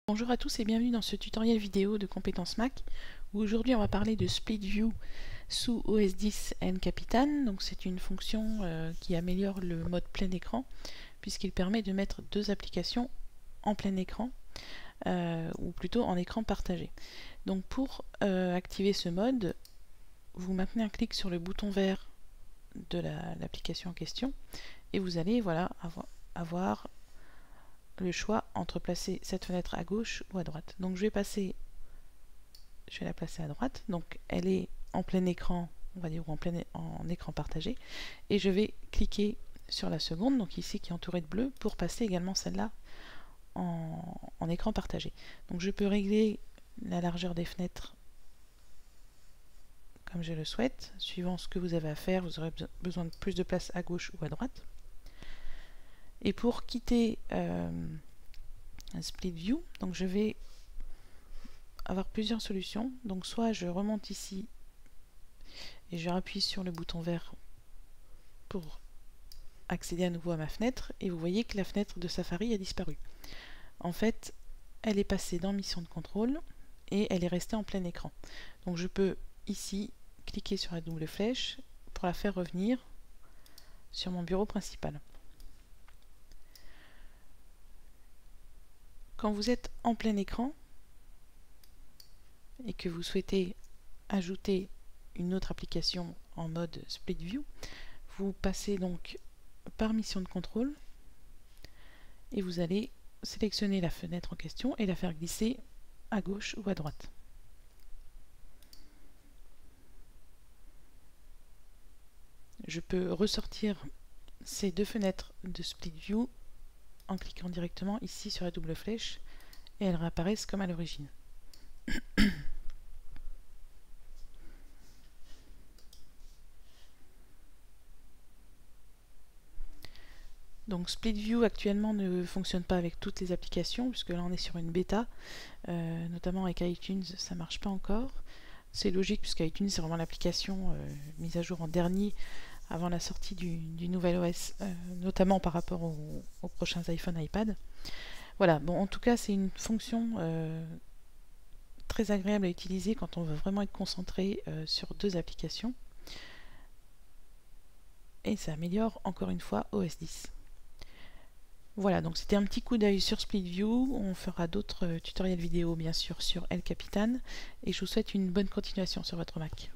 Bonjour à tous et bienvenue dans ce tutoriel vidéo de compétences Mac où aujourd'hui on va parler de Split View sous OS X N Capitan. Donc c'est une fonction qui améliore le mode plein écran puisqu'il permet de mettre deux applications en plein écran ou plutôt en écran partagé. Donc pour activer ce mode, vous maintenez un clic sur le bouton vert de l'application en question et vous allez avoir le choix entre placer cette fenêtre à gauche ou à droite. Donc je vais la placer à droite, donc elle est en plein écran, on va dire, ou en écran partagé, et je vais cliquer sur la seconde, donc ici qui est entourée de bleu, pour passer également celle-là en écran partagé. Donc je peux régler la largeur des fenêtres comme je le souhaite, suivant ce que vous avez à faire. Vous aurez besoin de plus de place à gauche ou à droite. Et pour quitter un split view, donc je vais avoir plusieurs solutions. Donc soit je remonte ici et je rappuie sur le bouton vert pour accéder à nouveau à ma fenêtre, et vous voyez que la fenêtre de Safari a disparu. En fait, elle est passée dans mission de contrôle et elle est restée en plein écran. Donc je peux ici cliquer sur la double flèche pour la faire revenir sur mon bureau principal. Quand vous êtes en plein écran et que vous souhaitez ajouter une autre application en mode Split View, vous passez donc par mission de contrôle et vous allez sélectionner la fenêtre en question et la faire glisser à gauche ou à droite. Je peux ressortir ces deux fenêtres de Split View en cliquant directement ici sur la double flèche et elles réapparaissent comme à l'origine. Donc Split View actuellement ne fonctionne pas avec toutes les applications puisque là on est sur une bêta, notamment avec iTunes ça marche pas encore. C'est logique puisque iTunes c'est vraiment l'application mise à jour en dernier avant la sortie du nouvel OS, notamment par rapport aux prochains iPhone, iPad. Voilà, bon en tout cas c'est une fonction très agréable à utiliser quand on veut vraiment être concentré sur deux applications. Et ça améliore encore une fois OS X. Voilà, donc c'était un petit coup d'œil sur Split View. On fera d'autres tutoriels vidéo bien sûr sur El Capitan. Et je vous souhaite une bonne continuation sur votre Mac.